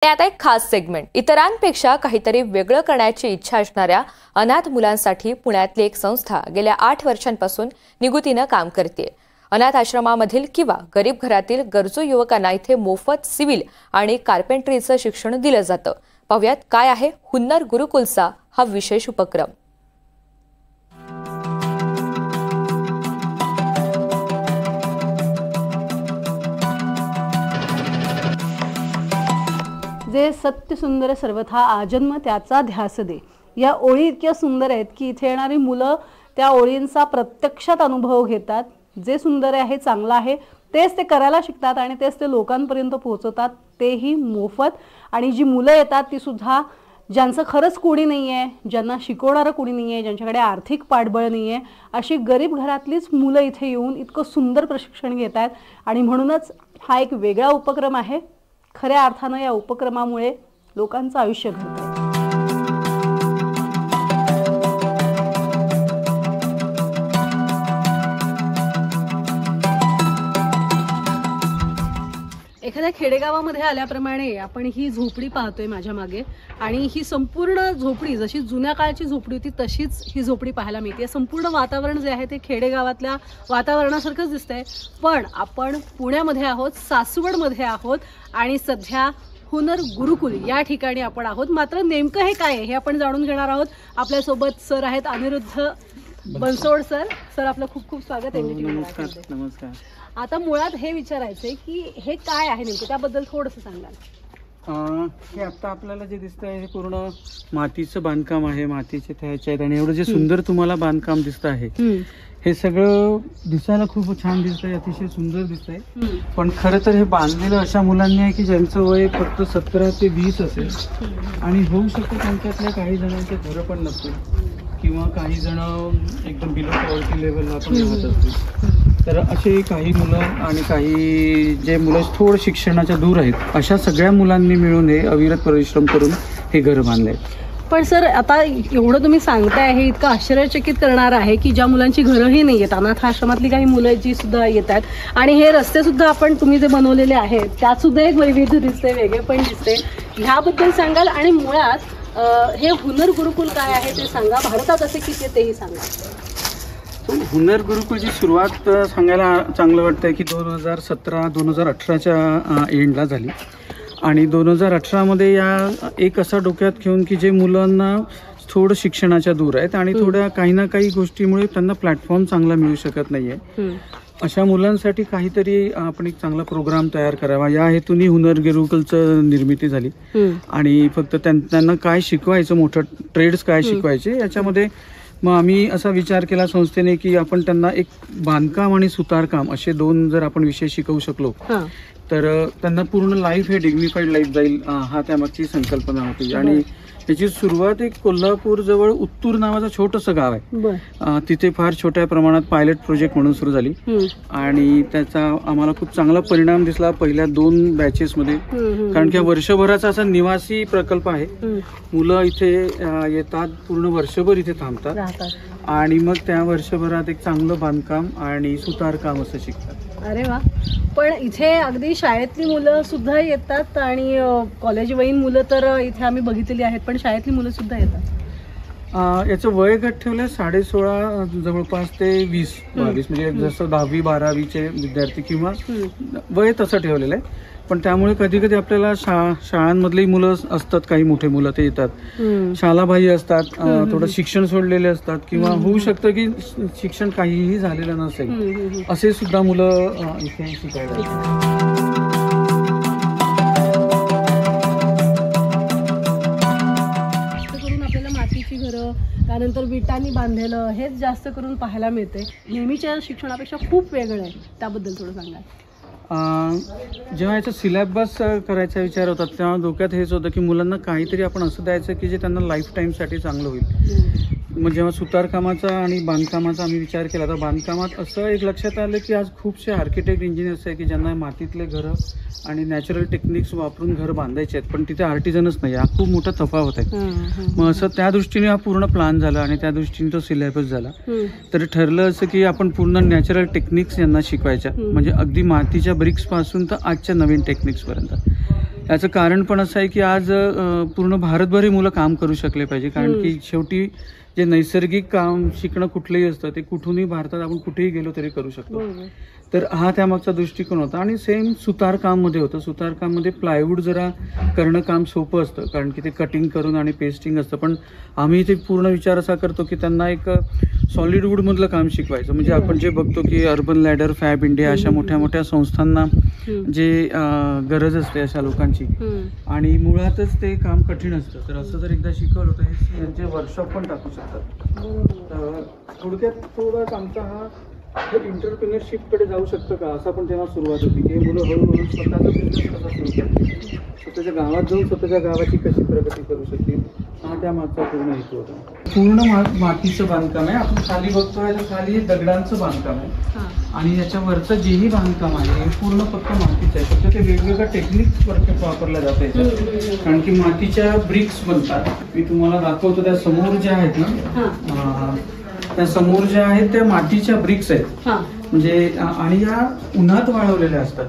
आता एक खास सेगमेंट इतरांपेक्षा काहीतरी वेगळं करण्याची इच्छा असणाऱ्या अनाथ मुलांसाठी पुण्यातली एक संस्था गेल्या 8 वर्षांपासून निगुतीनं काम करते। अनाथ आश्रमामधील किंवा गरीब घरातील गरजू युवकांना इथे मोफत सिव्हिल आणि कार्पेंट्रीचं शिक्षण दिलं जातं। पाहूयात काय आहे हुन्नर गुरुकुलचा हा विशेष उपक्रम। जे सत्य सुंदर सर्वथा आजन्म त्याचा ध्यास दे, या ओळी इतक्या सुंदर आहेत की इथे येणारी मुलं त्या ओळींचा प्रत्यक्षात अनुभव घेतात। जे सुंदर आहे, चांगलं आहे तेच ते करायला शिकतात आणि तेच ते लोकांपर्यंत पोहोचवतात, तेही मोफत। आणि जी मुलं येतात ती सुद्धा ज्यांचं खरंच कोणी नाही आहे, ज्यांना शिकवणारं कोणी नाही आहे, ज्यांच्याकडे आर्थिक पाठबळ नाही आहे, अशी गरीब घरातलीच मुलं इथे येऊन इतकं सुंदर प्रशिक्षण घेत आहेत। आणि म्हणूनच हा एक वेगळा उपक्रम आहे। खऱ्या अर्थानं या उपक्रमामुळे लोकांचं आयुष्य घडतंय। एखाद्या खेडेगावामध्ये आल्याप्रमाणे आपण ही झोपडी पाहतोय माझ्या मागे, आणि ही संपूर्ण झोपडी जशी जुन्या काळची झोपडी होती तशीच ही झोपडी पाहायला मिळते। संपूर्ण वातावरण जे आहे ते खेडेगावातल्या वातावरणासारखंच दिसतंय। पण आपण पुण्यामध्ये आहोत, सासवडमध्ये आहोत आणि सध्या हुन्नर गुरुकुल या ठिकाणी आपण आहोत। मात्र नेमकं हे काय आहे हे आपण जाणून घेणार आहोत। आपल्यासोबत सर आहेत अनिरुद्ध बनसोड सर। सर आपलं खूप खूप स्वागत आहे। नमस्कार नमस्कार। आता मुळात हे विचारायचंय की हे काय आहे नेमकं, त्याबद्दल थोडंसं सांगाल। हे आता आपल्याला जे दिसतंय हे पूर्ण मातीचं बांधकाम आहे, मातीचे थ्याचे आहेत आणि एवढं जे सुंदर तुम्हाला बांधकाम दिसतं आहे हे सगळं दिसायला खूप छान दिसतंय, अतिशय सुंदर दिसतंय। पण खरं तर हे बांधलेलं अशा मुलांनी आहे की ज्यांचं वय फक्त 17 ते 20 असेल आणि होऊ शकतं त्यांच्यातल्या काही जणांचे घरं पण नसतील किंवा काही जण एकदम बिलो पॉवर्टी लेवलला पण राहत असतील। तर असे काही मुलं आणि काही जे मुलं थोडं शिक्षणाच्या दूर आहेत अशा सगळ्या मुलांनी मिळून हे अविरत परिश्रम करून हे घर बांधले। पण सर आता एवढं तुम्ही सांगताय हे इतकं आश्चर्यचकित करणार आहे की ज्या मुलांची घरंही नाही आहेत, अनाथ आश्रमातली काही मुलं जी सुद्धा येत आहेत आणि हे रस्ते सुद्धा आपण तुम्ही जे बनवलेले आहेत त्यात सुद्धा एक वैविध्य दिसते, वेगळे पण दिसते, ह्याबद्दल सांगाल। आणि मुळात हे हुन्नर गुरुकुल काय आहे ते सांगा, भारतात असे किती तेही सांगा। हुन्नर गुरुकुलची सुरुवात सांगायला चांगलं वाटतंय की 2017-2018च्या एंडला झाली आणि 2018मध्ये या एक असा डोक्यात घेऊन की जे मुलांना थोडं शिक्षणाच्या दूर आहेत आणि थोड्या काही ना काही गोष्टीमुळे त्यांना प्लॅटफॉर्म चांगला मिळू शकत नाहीये, अशा मुलांसाठी काहीतरी आपण एक चांगला प्रोग्राम तयार करावा या हेतून हुन्नर गुरुकुलचं निर्मिती झाली। आणि फक्त त्यांना काय शिकवायचं, मोठं ट्रेड्स काय शिकवायचे याच्यामध्ये मग आम्ही असा विचार केला संस्थेने की आपण त्यांना एक बांधकाम आणि सुतारकाम असे 2 जर आपण विषय शिकवू शकलो तर त्यांना पूर्ण लाईफ हे डिग्निफाईड लाईफ जाईल, हा त्यामागची संकल्पना होती। आणि त्याची सुरुवात एक कोल्हापूर जवळ उत्तूर नावाचं छोटंसं गाव आहे, तिथे फार छोट्या प्रमाणात पायलट प्रोजेक्ट म्हणून सुरू झाली आणि त्याचा आम्हाला खूप चांगला परिणाम दिसला पहिल्या 2 बॅचेसमध्ये। कारण की वर्षभराचा असा निवासी प्रकल्प आहे, मुलं इथे येतात, पूर्ण वर्षभर इथे थांबतात आणि मग त्या वर्षभरात एक चांगलं बांधकाम आणि सुतारकाम असं शिकतात। अरे वा। पण इथे अगदी शाळेतली मुलं सुद्धा येतात आणि कॉलेजवयीन मुलं तर इथे आम्ही बघितलेली आहेत, पण शाळेतली मुलं सुद्धा येतात। याचं वय गट ठेवलं 16.5 जवळपास ते 20-22 म्हणजे जसं 10वी 12वीचे विद्यार्थी किंवा वय तसं ठेवलेलं आहे। पण त्यामुळे कधी कधी आपल्याला शाळांमधली मुलं असतात, काही मोठे मुलं ते येतात, शालाबाई असतात, थोडं शिक्षण सोडलेले असतात किंवा होऊ शकतं की शिक्षण काहीही झालेलं नसेल, असे सुद्धा मुलं इथे शिकायला येतात। त्यानंतर विटांनी बांधलेलं हेच जास्त करून पाहायला मिळते, नेहमीच्या शिक्षणापेक्षा खूप वेगळं आहे, त्याबद्दल थोडं सांगा। जेव्हा याचा सिलेबस करायचा विचार होता तेव्हा डोक्यात हेच होतं की मुलांना काहीतरी आपण असं द्यायचं की जे त्यांना लाईफ टाईमसाठी चांगलं होईल। मग जेव्हा सुतारकामाचा आणि बांधकामाचा आम्ही विचार केला तर बांधकामात असं एक लक्षात आलं की आज खूपसे आर्किटेक्ट इंजिनियर्स आहे की ज्यांना मातीतले घरं आणि नॅचरल टेक्निक्स वापरून घर बांधायचे आहेत, पण तिथे आर्टिजनच नाही, हा खूप मोठा तफावत आहे। मग असं त्या दृष्टीने हा पूर्ण प्लॅन झाला आणि त्या दृष्टीने तो सिलेबस झाला। तर ठरलं असं की आपण पूर्ण नॅचरल टेक्निक्स यांना शिकवायच्या, म्हणजे अगदी मातीच्या ब्रिक्स पासून तर आजच्या नवीन टेक्निक्स पर्यंत। याचं कारण पण असं आहे की आज पूर्ण भारतभर ही मुलं काम करू शकले पाहिजे, कारण की शेवटी जे नैसर्गिक काम शिकणं कुठलंही असतं ते कुठूनही भारतात आपण कुठेही गेलो तरी करू शकतो. तर हा त्यामागचा दृष्टिकोन होता. आणि सेम सुतारकाममध्ये होतं. सुतारकाममध्ये प्लायवूड जरा करणं काम सोपं असतं, कारण की ते कटिंग करून आणि पेस्टिंग असतं. पण आम्ही इथे पूर्ण विचार असा करतो की त्यांना एक सॉलिड वूडमधलं काम शिकवायचं. म्हणजे आपण जे बघतो की अर्बन लॅडर, फॅब इंडिया अशा मोठ्या मोठ्या संस्थांना जे गरज असते अशा लोकांची, आणि मुळातच ते काम कठीण असतं. तर असं जर एकदा शिकवलं तर हे यांचे वर्कशॉप पण टाकू शकतात. थोडक्यात थोडाच आमचा हा इंटरप्रिनरशिपकडे जाऊ शकतं का, असं पण तेव्हा सुरुवात होती की मुलं हळूहळू स्वतःचा बिझनेस कसा सुरू करतील, स्वतःच्या गावात जाऊन स्वतःच्या गावाची कशी प्रगती करू शकतील, हा त्या मागचा पूर्ण हेतू होता. पूर्ण मातीचं बांधकाम आहे. आपण खाली बघतोय तर खाली हे दगडांचं बांधकाम आहे, आणि याच्यावरचं जेही बांधकाम आहे हे पूर्ण फक्त मातीचं आहे. फक्त ते वेगवेगळ्या टेक्निक्स वापरल्या जातात याच्यात, कारण की मातीच्या ब्रिक्स बनतात. मी तुम्हाला दाखवतो. त्या समोर ज्या आहेत ना, त्या समोर ज्या आहेत त्या मातीच्या ब्रिक्स आहेत. म्हणजे आणि या उन्हात वाळवलेल्या असतात.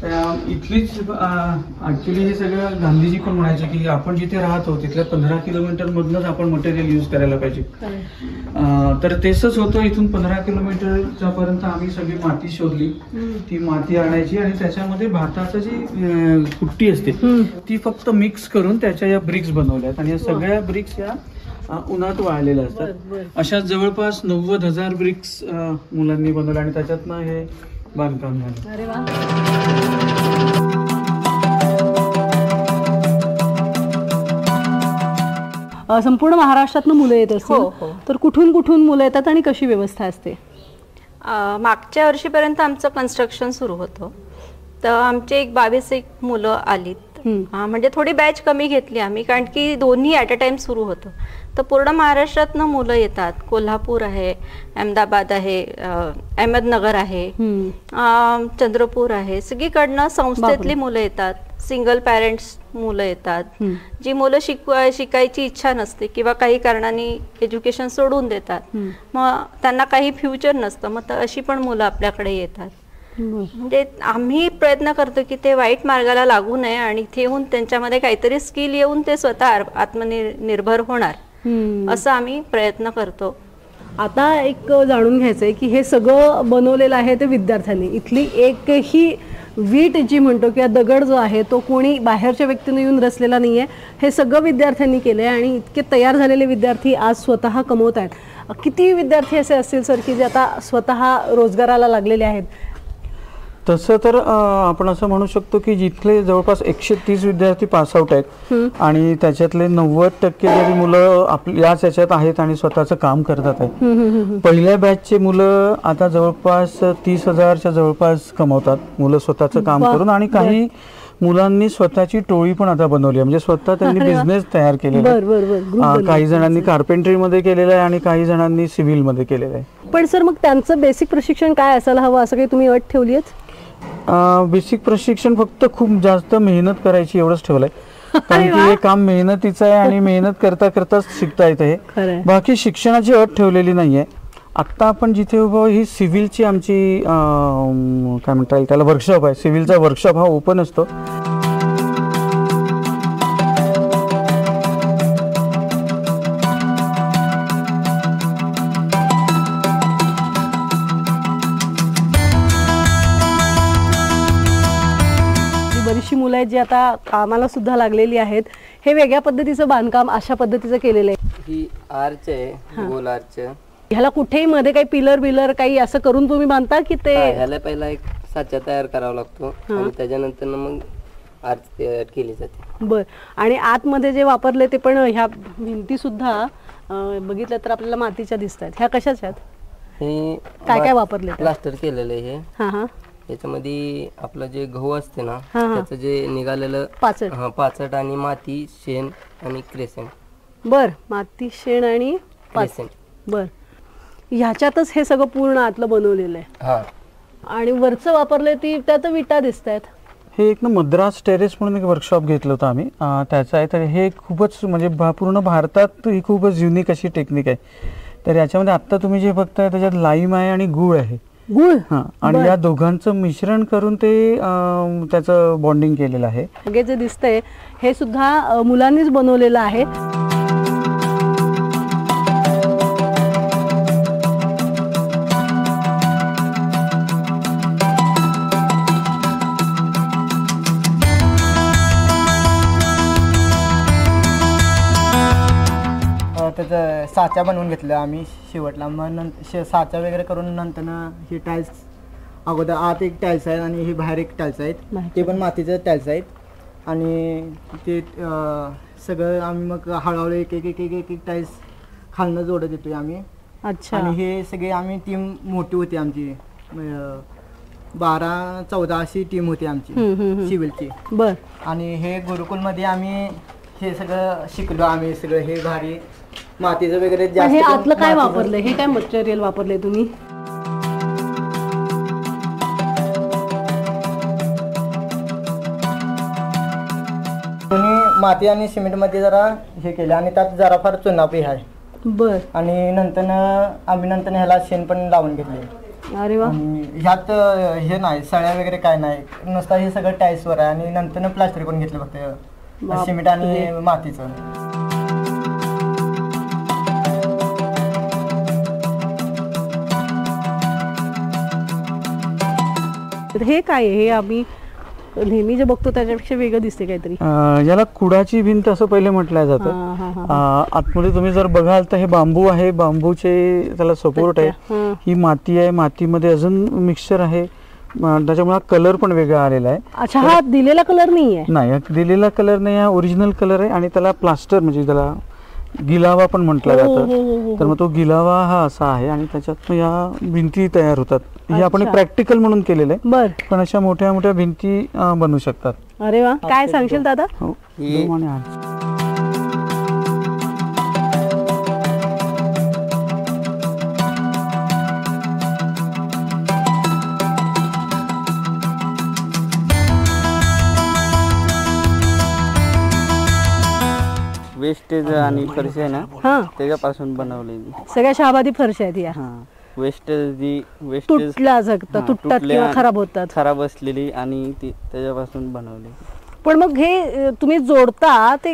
त्या इथलीच ऍक्च्युली हे सगळं गांधीजी पण म्हणायचे की आपण जिथे राहतो तिथल्या 15 किलोमीटर मधनच आपण मटेरियल यूज करायला पाहिजे. तर तेच होतं. इथून 15 किलोमीटरच्या पर्यंत आम्ही सगळी माती शोधली. ती माती आणायची आणि त्याच्यामध्ये भाताचं जी कुट्टी असते ती फक्त मिक्स करून त्याच्या या ब्रिक्स बनवल्यात, आणि या सगळ्या ब्रिक्स या उन्हात वाळलेल्या असतात. अशा जवळपास 90,000 ब्रिक्स मुलांनी बनवल्या, आणि त्याच्यातनं हे बांधकाम झालं. अरे वा. संपूर्ण महाराष्ट्रातनं मुलं येत असतील, तर कुठून कुठून मुलं येतात आणि कशी व्यवस्था असते? मागच्या वर्षीपर्यंत आमचं कन्स्ट्रक्शन सुरू होतं, तर आमचे एक 22 मुलं आलीत. म्हणजे थोडी बॅच कमी घेतली आम्ही, कारण की दोन्ही ॲट अ टाइम सुरू होतं. तर पूर्ण महाराष्ट्रातनं मुलं येतात. कोल्हापूर आहे, अहमदाबाद आहे, अहमदनगर आहे, चंद्रपूर आहे. सगळीकडनं संस्थेतली मुलं येतात. सिंगल पॅरेंट्स मुलं येतात. जी मुलं शिकायची इच्छा नसते किंवा काही कारणाने एज्युकेशन सोडून देतात, मग त्यांना काही फ्युचर नसतं, मग अशी पण मुलं आपल्याकडे येतात. म्हणजे आम्ही प्रयत्न करतो की ते वाईट मार्गाला लागू नये, आणि इथे येऊन त्यांच्यामध्ये काहीतरी स्किल येऊन ते स्वतः आत्मनिर्भर होणार, असं आम्ही प्रयत्न करतो. आता एक जाणून घ्यायचंय की हे सगळं बनवलेलं आहे ते विद्यार्थ्यांनी. इथली एकही वीट जी म्हणतो किंवा दगड जो आहे तो कोणी बाहेरच्या व्यक्तीने येऊन रचलेला नाही आहे. हे सगळं विद्यार्थ्यांनी केलं आहे, आणि इतके तयार झालेले विद्यार्थी आज स्वतः कमवत आहेत. किती विद्यार्थी असे असतील सर की जे आता स्वतः रोजगाराला लागलेले आहेत? तसं तर आपण असं म्हणू शकतो की जिथले जवळपास 130 विद्यार्थी पासआउट आहेत, आणि त्याच्यातले 90% जरी मुलं याच याच्यात आहेत आणि स्वतःचं काम करतात आहेत. पहिल्या बॅचचे मुलं आता जवळपास 30,000च्या जवळपास कमवतात मुलं स्वतःचं काम करून. आणि काही मुलांनी स्वतःची टोळी पण आता बनवली आहे, म्हणजे स्वतः त्यांनी बिझनेस तयार केलेला आहे. काही जणांनी कार्पेंट्रीमध्ये केलेलं आहे आणि काही जणांनी सिव्हिलमध्ये केलेलं आहे. पण सर मग त्यांचं बेसिक प्रशिक्षण काय असायला हवं, असं काही तुम्ही अट ठेवली आहे? बेसिक प्रशिक्षण फक्त खूप जास्त मेहनत करायची एवढंच ठेवलंय, कारण की हे काम मेहनतीचं आहे आणि मेहनत करता करताच शिकता येतं. हे बाकी शिक्षणाची अट ठेवलेली नाहीये. आत्ता आपण जिथे उभं, ही सिव्हिलची आमची काय म्हणता येईल त्याला वर्कशॉप आहे. सिव्हिलचा वर्कशॉप हा ओपन असतो. बरीचशी मुलं आहेत जी आता कामाला सुद्धा लागलेली आहेत. हे वेगळ्या पद्धतीचं बांधकाम अशा पद्धतीचं केलेलं आहे. ही आर्च आहे, गोल आर्च. ह्याला कुठेही मध्ये काही पिलर बिलर काही असं करून तुम्ही बांधता की ते? ह्याला पहिला एक साचा तयार करावा लागतो आणि त्याच्यानंतर मग आर्च तयार केली जाते. बर. आणि आतमध्ये जे वापरले ते पण ह्या भिंती सुद्धा बघितलं तर आपल्याला मातीच्या दिसतात. ह्या कशाच्या आहेत? हे काय काय वापरले? प्लास्टर केलेलं आहे. हा हा. याच्यामध्ये आपलं जे गहू असते ना त्याचं जे निघालेलं पाचट आणि माती, शेण आणि क्रेसेंट. बर. माती, शेण आणि क्रेसेंट. बर. ह्याच्यातच हे सगळं पूर्ण आतलं बनवलेलं आहे. हा. आणि वरचं वापरले ती त्यात विटा दिसत आहेत. हे एक ना मद्रास टेरेस म्हणून एक वर्कशॉप घेतलं होतं आम्ही. त्याचं आहे तर हे खूपच म्हणजे पूर्ण भारतात ही खूपच युनिक अशी टेक्निक आहे. तर याच्यामध्ये आत्ता तुम्ही जे बघताय त्याच्यात लाईम आहे आणि गूळ आहे. गुळ. आणि या दोघांचं मिश्रण करून ते त्याचं बॉन्डिंग केलेलं आहे. हे जे दिसतंय हे सुद्धा मुलांनीच बनवलेलं आहे. त्याचं साचा बनवून घेतलं आम्ही शेवटला. मग साचा वगैरे करून नंतर हे टाईल्स, अगोदर आत एक टाईल्स आहेत आणि हे बाहेर एक टाईल्स आहेत, ते पण मातीचे टाईल्स आहेत. आणि ते सगळं आम्ही मग हळूहळू एक एक एक एक एक टाईल्स खालनं जोडत येतोय आम्ही. अच्छा. आणि हे सगळे आम्ही टीम मोठी होती आमची, 12-14 अशी टीम होती आमची सिव्हिलची. बर. आणि हे गुरुकुलमध्ये आम्ही हे सगळं शिकलो. आम्ही सगळं हे भारी मातीचं वगैरे हे आतलं काय वापरलंय, हे काय मटेरियल वापरलंय तुम्ही? माती आणि सिमेंट मध्ये जरा हे केलं आणि त्यात जरा फार चुनापी आहे. बर. आणि नंतर आम्ही ह्याला शेण पण लावून घेतले. अरे वा. ह्यात हे नाही सळ्या वगैरे काय नाही, नुसतं हे सगळं टाईल्स वर आहे. आणि नंतर प्लास्टर करून घेतलं फक्त सिमेंट आणि मातीचं. हे काय हे आम्ही नेहमी जे बघतो त्याच्यापेक्षा वेगळं दिसते काहीतरी. याला कुडाची भिंत असं पहिले म्हटलं जातं. आतमध्ये तुम्ही जर बघाल तर हे बांबू आहे, बांबूचे त्याला सपोर्ट आहे. ही माती आहे, मातीमध्ये अजून मिक्सचर आहे, त्याच्यामुळे कलर पण वेगळा आलेला आहे. अच्छा, हा दिलेला कलर नाही दिलेला कलर नाही, हा ओरिजिनल कलर आहे. आणि त्याला प्लास्टर म्हणजे त्याला गिलावा पण म्हटलं जातं. तर मग तो गिलावा हा असा आहे आणि त्याच्यात या भिंती तयार होतात. हे आपण प्रॅक्टिकल म्हणून केलेलं आहे. बर. पण अशा मोठ्या मोठ्या भिंती बनू शकतात. अरे वा. काय सांगशील दादा? वेस्टेज आणि फरशी आहे ना, त्याच्यापासून बनवलेली सगळ्या शहाबादी फरशी आहेत या. वेस्टेज तुटतात किंवा खराब होतात, खराब असलेली आणि ती त्याच्यापासून बनवली. पण मग हे तुम्ही जोडता ते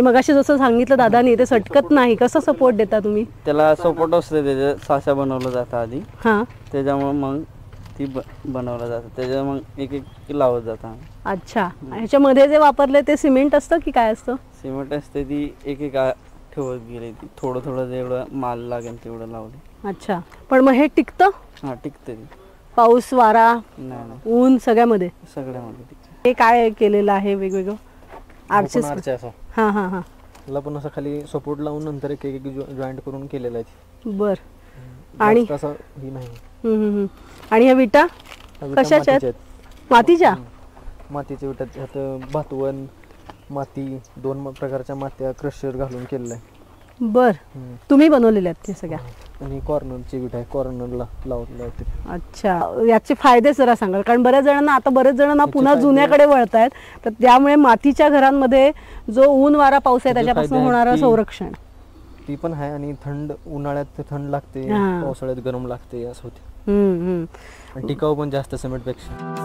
मगाशी जसं सांगितलं दादानी, ते सटकत नाही, कसं सपोर्ट देता तुम्ही त्याला? सपोर्ट असते त्याचं, साचा बनवलं जातं आधी, त्याच्यामुळे मग ती बनवलं जातं, त्याच्या मग एक एक लावत जातं. अच्छा. ह्याच्यामध्ये जे वापरले ते सिमेंट असतं की काय असतं? सिमेंट असते, ती एक एक ठेवत गेली, ती थोडं थोडं जेवढं माल लागेल तेवढं लावले. अच्छा. पण मग हे टिकतं? हा, टिकते. पाऊस वारा ऊन सगळ्यामध्ये हे काय केलेलं आहे वेगवेगळं आर्चेस? हा हा हा. त्याला पण असं खाली सपोर्ट लावून नंतर एक एक जॉईंट करून केलेलं आहे. बर. आणि असं ही नाही. आणि ह्या विटा कशाच्या आहेत? मातीच्या? मातीच्या विटा. ह्यात भातवण माती, 2 प्रकारच्या मात्या क्रशर घालून केलेलं आहे. बर. तुम्ही बनवलेल्या आहेत ते सगळ्या? आणि कॉर्नरची विटा आहे, कॉर्नरला लावलेलं आहे. अच्छा. याचे फायदे जरा सांगाल, कारण बऱ्याच जणांना पुन्हा जुन्याकडे वळत आहेत, तर त्यामुळे मातीच्या घरांमध्ये जो ऊन वारा पाऊस आहे त्याच्यापासून होणारं संरक्षण ती पण आहे. आणि उन्हाळ्यात थंड लागते, पावसाळ्यात गरम लागते, असं होते. आणि टिकाऊ पण जास्त सिमेंट पेक्षा.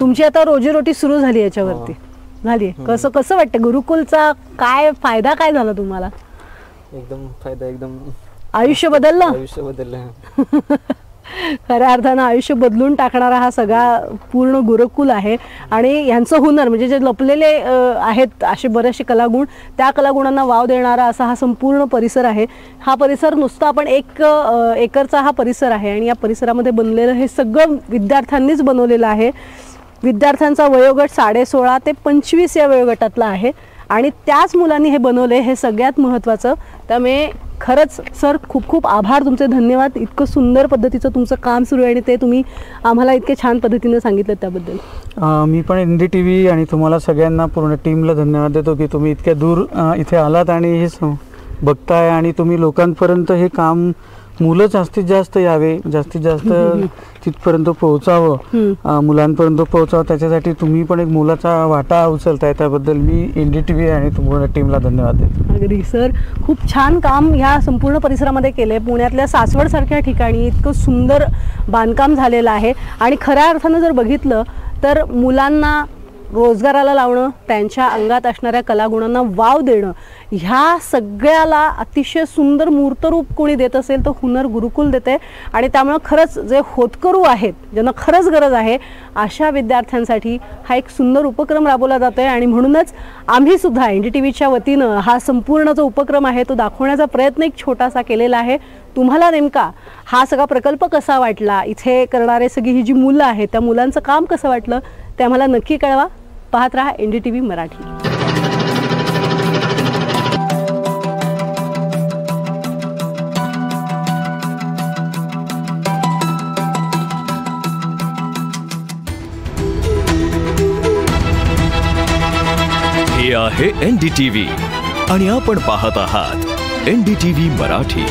तुमची आता रोजीरोटी सुरू झाली याच्यावरती? झाली. कसं कसं वाटतं? गुरुकुलचा काय फायदा काय झाला तुम्हाला? एकदम फायदा, एकदम आयुष्य बदललं. आयुष्य बदललं. खऱ्या अर्थानं आयुष्य बदलून टाकणारा हा सगळा पूर्ण गुरुकुल आहे. आणि यांचं हुनर म्हणजे जे लपलेले आहेत असे बरेचसे कलागुण, त्या कलागुणांना वाव देणारा असा हा संपूर्ण परिसर आहे. हा परिसर नुसता आपण 1 एकरचा हा परिसर आहे आणि या परिसरामध्ये बनलेलं हे सगळं विद्यार्थ्यांनीच बनवलेलं आहे. विद्यार्थ्यांचा वयोगट 16.5 ते 25 या वयोगटातला आहे आणि त्याच मुलांनी हे बनवले, हे सगळ्यात महत्त्वाचं. त्यामुळे खरंच सर खूप खूप आभार तुमचे, धन्यवाद. इतकं सुंदर पद्धतीचं तुमचं काम सुरू आहे आणि ते तुम्ही आम्हाला इतके छान पद्धतीने सांगितलं त्याबद्दल. मी पण NDTV आणि तुम्हाला सगळ्यांना पूर्ण टीमला धन्यवाद देतो की तुम्ही इतक्या दूर इथे आलात आणि हे बघताय आणि तुम्ही लोकांपर्यंत हे काम मुलं जास्तीत जास्त यावे, जास्तीत जास्त तिथपर्यंत पोहोचावं, मुलांपर्यंत पोहोचावं, त्याच्यासाठी तुम्ही पण एक मुलाचा वाटा उचलताय. त्याबद्दल मी NDTV आणि तुम्हाला टीमला धन्यवाद देतो. अगदी सर, खूप छान काम ह्या संपूर्ण परिसरामध्ये केले. पुण्यातल्या सासवड सारख्या ठिकाणी इतकं सुंदर बांधकाम झालेलं आहे आणि खऱ्या अर्थानं जर बघितलं तर मुलांना रोजगाराला लावणं, त्यांच्या अंगात असणाऱ्या कलागुणांना वाव देणं, ह्या सगळ्याला अतिशय सुंदर मूर्तरूप कोणी देत असेल तर हुनर गुरुकुल देते. आणि त्यामुळं खरंच जे होतकरू आहेत, ज्यांना खरंच गरज आहे, अशा विद्यार्थ्यांसाठी हा एक सुंदर उपक्रम राबवला जातो आहे. आणि म्हणूनच आम्ही सुद्धा NDTVच्या वतीनं हा संपूर्ण जो उपक्रम आहे तो दाखवण्याचा प्रयत्न एक छोटासा केलेला आहे. तुम्हाला नेमका हा सगळा प्रकल्प कसा वाटला, इथे करणारे सगळी ही जी मुलं आहेत त्या मुलांचं काम कसं वाटलं ते आम्हाला नक्की कळवा. पाहत रहा NDTV मराठी. हे आहे NDTV आणि आपण पाहत आहात NDTV मराठी.